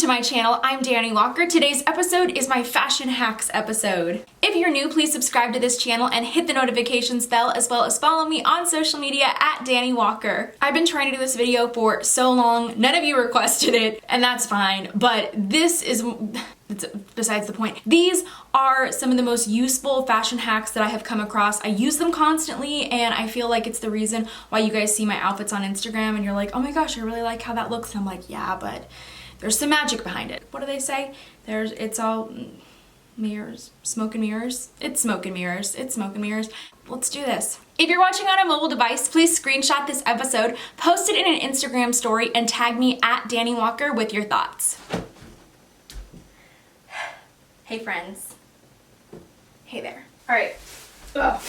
to my channel. I'm Dani Walker. Today's episode is my fashion hacks episode. If you're new, please subscribe to this channel and hit the notifications bell, as well as follow me on social media at Dani Walker. I've been trying to do this video for so long. None of you requested it, and that's fine, but this is it's besides the point. These are some of the most useful fashion hacks that I have come across. I use them constantly, and I feel like it's the reason why you guys see my outfits on Instagram and you're like, oh my gosh, I really like how that looks. And I'm like, yeah, but there's some magic behind it. What do they say? It's all mirrors, smoke and mirrors. It's smoke and mirrors. It's smoke and mirrors. Let's do this. If you're watching on a mobile device, please screenshot this episode, post it in an Instagram story, and tag me at Dani Walker with your thoughts. Hey friends. Hey there. All right. Oh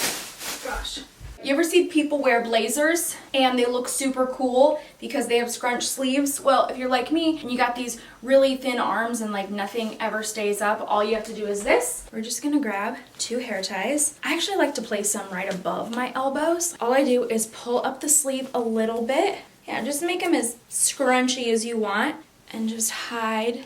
gosh. You ever see people wear blazers and they look super cool because they have scrunch sleeves? Well, if you're like me and you got these really thin arms and like nothing ever stays up, all you have to do is this. We're just gonna grab 2 hair ties. I actually like to place them right above my elbows. All I do is pull up the sleeve a little bit. Yeah, just make them as scrunchy as you want and just hide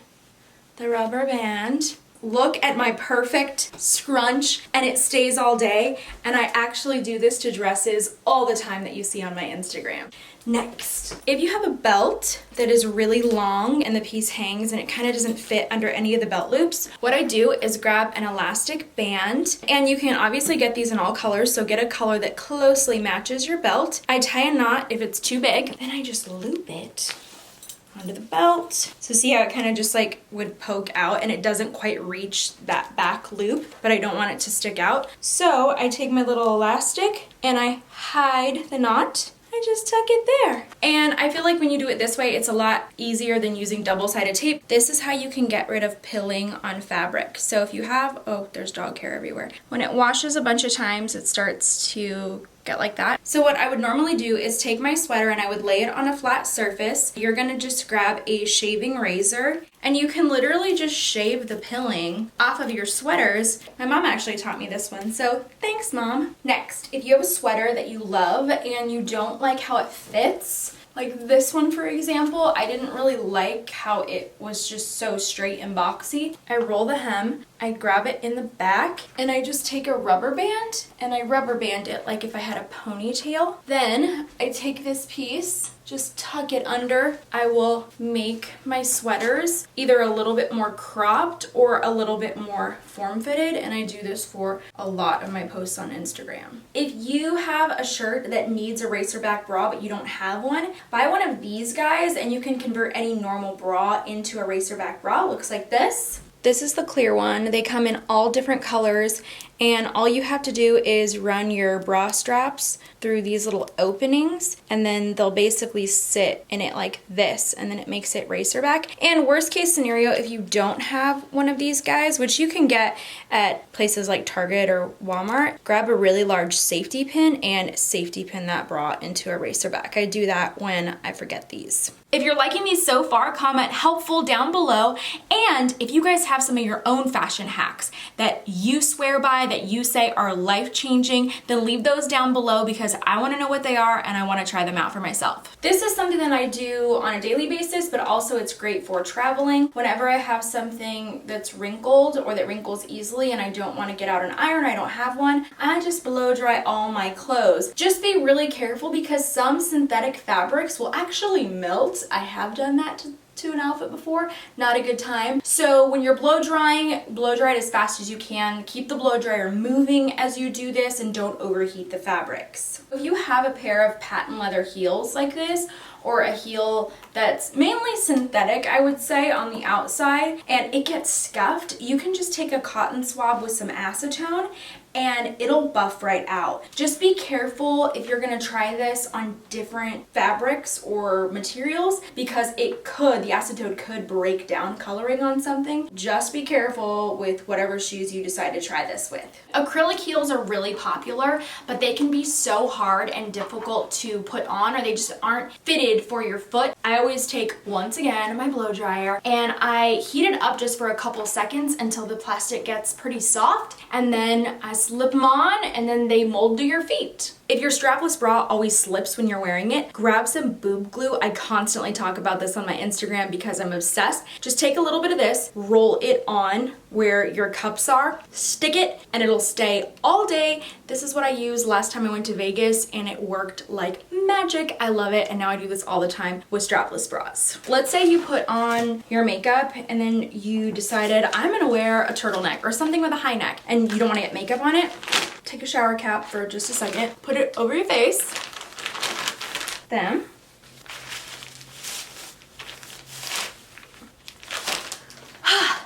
the rubber band. Look at my perfect scrunch, and it stays all day, and I actually do this to dresses all the time that you see on my Instagram. Next, if you have a belt that is really long and the piece hangs and it kind of doesn't fit under any of the belt loops, what I do is grab an elastic band, and you can obviously get these in all colors, so get a color that closely matches your belt. I tie a knot if it's too big, then I just loop it onto the belt. So see how it kind of just like would poke out and it doesn't quite reach that back loop, but I don't want it to stick out. So I take my little elastic and I hide the knot. I just tuck it there. And I feel like when you do it this way, it's a lot easier than using double-sided tape. This is how you can get rid of pilling on fabric. So if you have, oh, there's dog hair everywhere. When it washes a bunch of times, it starts to get like that. So what I would normally do is take my sweater and I would lay it on a flat surface. You're gonna just grab a shaving razor and you can literally just shave the pilling off of your sweaters. My mom actually taught me this one, so thanks, Mom. Next, if you have a sweater that you love and you don't like how it fits, like this one, for example, I didn't really like how it was just so straight and boxy. I roll the hem, I grab it in the back, and I just take a rubber band and I rubber band it like if I had a ponytail. Then I take this piece, just tuck it under. I will make my sweaters either a little bit more cropped or a little bit more form-fitted, and I do this for a lot of my posts on Instagram. If you have a shirt that needs a Racerback bra but you don't have one, buy one of these guys and you can convert any normal bra into a Racerback bra. It looks like this. This is the clear one. They come in all different colors, and all you have to do is run your bra straps through these little openings, and then they'll basically sit in it like this, and then it makes it Racerback. And worst case scenario, if you don't have one of these guys, which you can get at places like Target or Walmart, grab a really large safety pin and safety pin that bra into a Racerback. I do that when I forget these. If you're liking these so far, comment helpful down below. And if you guys have some of your own fashion hacks that you swear by, that you say are life-changing, then leave those down below because I want to know what they are and I want to try them out for myself. This is something that I do on a daily basis, but also it's great for traveling. Whenever I have something that's wrinkled or that wrinkles easily and I don't want to get out an iron, I don't have one, I just blow dry all my clothes. Just be really careful because some synthetic fabrics will actually melt. I have done that to an outfit before. Not a good time. So when you're blow drying, blow dry it as fast as you can. Keep the blow dryer moving as you do this and don't overheat the fabrics. If you have a pair of patent leather heels like this, or a heel that's mainly synthetic, I would say, on the outside, and it gets scuffed, you can just take a cotton swab with some acetone and it'll buff right out. Just be careful if you're gonna try this on different fabrics or materials because the acetone could break down coloring on something. Just be careful with whatever shoes you decide to try this with. Acrylic heels are really popular, but they can be so hard and difficult to put on, or they just aren't fitted for your foot. I always take, once again, my blow dryer and I heat it up just for a couple seconds until the plastic gets pretty soft, and then I slip them on and then they mold to your feet. If your strapless bra always slips when you're wearing it, grab some boob glue. I constantly talk about this on my Instagram because I'm obsessed. Just take a little bit of this, roll it on where your cups are, stick it, and it'll stay all day. This is what I used last time I went to Vegas and it worked like magic. I love it, and now I do this all the time with strapless bras. Let's say you put on your makeup and then you decided I'm gonna wear a turtleneck or something with a high neck and you don't wanna get makeup on it. Take a shower cap for just a second, put it over your face, then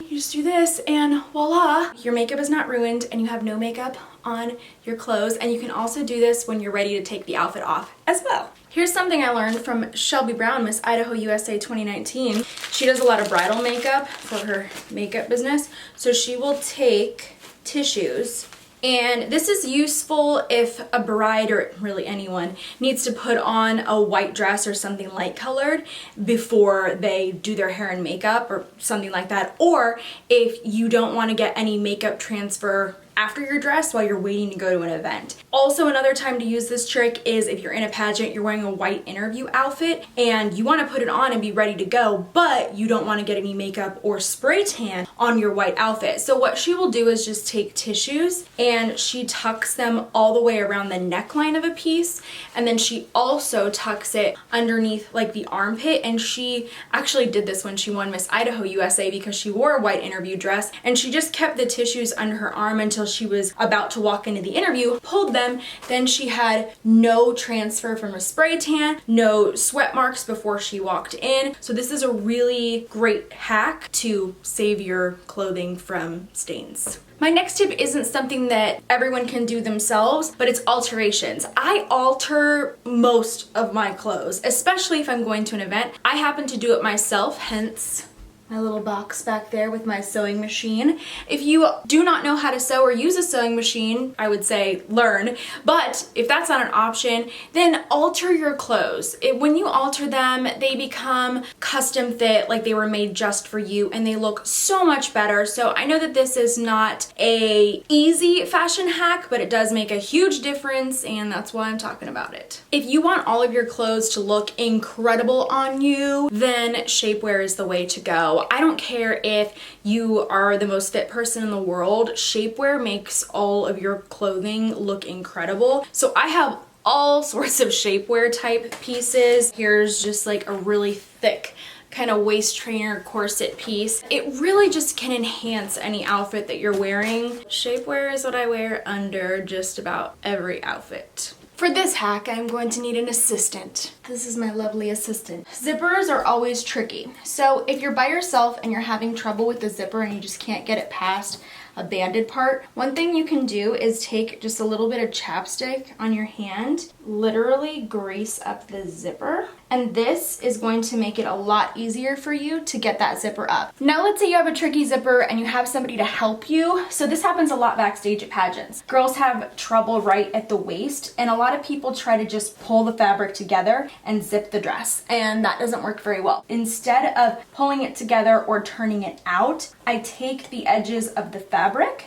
you just do this and voila, your makeup is not ruined and you have no makeup on your clothes. And you can also do this when you're ready to take the outfit off as well. Here's something I learned from Shelby Brown, Miss Idaho USA 2019. She does a lot of bridal makeup for her makeup business. So she will take tissues, and this is useful if a bride, or really anyone, needs to put on a white dress or something light colored before they do their hair and makeup or something like that, or if you don't want to get any makeup transfer after your dress while you're waiting to go to an event. Also, another time to use this trick is if you're in a pageant, you're wearing a white interview outfit and you want to put it on and be ready to go, but you don't want to get any makeup or spray tan on your white outfit. So what she will do is just take tissues and she tucks them all the way around the neckline of a piece, and then she also tucks it underneath like the armpit. And she actually did this when she won Miss Idaho USA because she wore a white interview dress, and she just kept the tissues under her arm until she was about to walk into the interview, pulled them, then she had no transfer from a spray tan, no sweat marks before she walked in. So this is a really great hack to save your clothing from stains. My next tip isn't something that everyone can do themselves, but it's alterations. I alter most of my clothes, especially if I'm going to an event. I happen to do it myself, hence my little box back there with my sewing machine. If you do not know how to sew or use a sewing machine, I would say learn. But if that's not an option, then alter your clothes. When you alter them, they become custom fit, like they were made just for you, and they look so much better. So I know that this is not a easy fashion hack, but it does make a huge difference, and that's why I'm talking about it. If you want all of your clothes to look incredible on you, then shapewear is the way to go. I don't care if you are the most fit person in the world, shapewear makes all of your clothing look incredible. So I have all sorts of shapewear type pieces. Here's just like a really thick kind of waist trainer corset piece. It really just can enhance any outfit that you're wearing. Shapewear is what I wear under just about every outfit. For this hack, I'm going to need an assistant. This is my lovely assistant. Zippers are always tricky. So if you're by yourself and you're having trouble with the zipper and you just can't get it past a banded part, one thing you can do is take just a little bit of chapstick on your hand, literally grease up the zipper, and this is going to make it a lot easier for you to get that zipper up. Now let's say you have a tricky zipper and you have somebody to help you. So this happens a lot backstage at pageants. Girls have trouble right at the waist, and a lot of people try to just pull the fabric together and zip the dress, and that doesn't work very well. Instead of pulling it together or turning it out, I take the edges of the fabric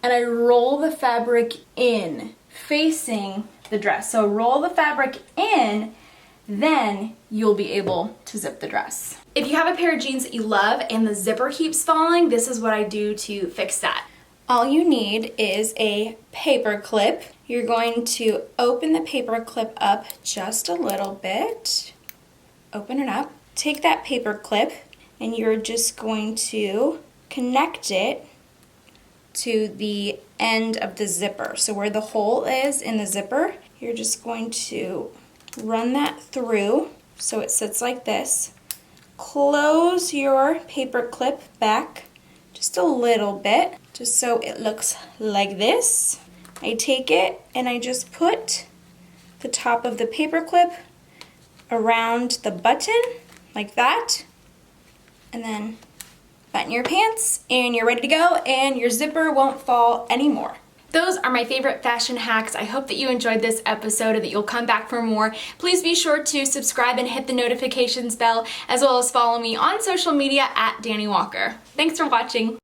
and I roll the fabric in facing the dress. So roll the fabric in, then you'll be able to zip the dress. If you have a pair of jeans that you love and the zipper keeps falling, this is what I do to fix that. All you need is a paper clip. You're going to open the paper clip up just a little bit. Open it up. Take that paper clip and you're just going to connect it to the end of the zipper. So where the hole is in the zipper, you're just going to run that through so it sits like this. Close your paper clip back just a little bit, just so it looks like this. I take it and I just put the top of the paper clip around the button like that, and then button your pants and you're ready to go, and your zipper won't fall anymore. Those are my favorite fashion hacks. I hope that you enjoyed this episode and that you'll come back for more. Please be sure to subscribe and hit the notifications bell, as well as follow me on social media at Dani Walker. Thanks for watching.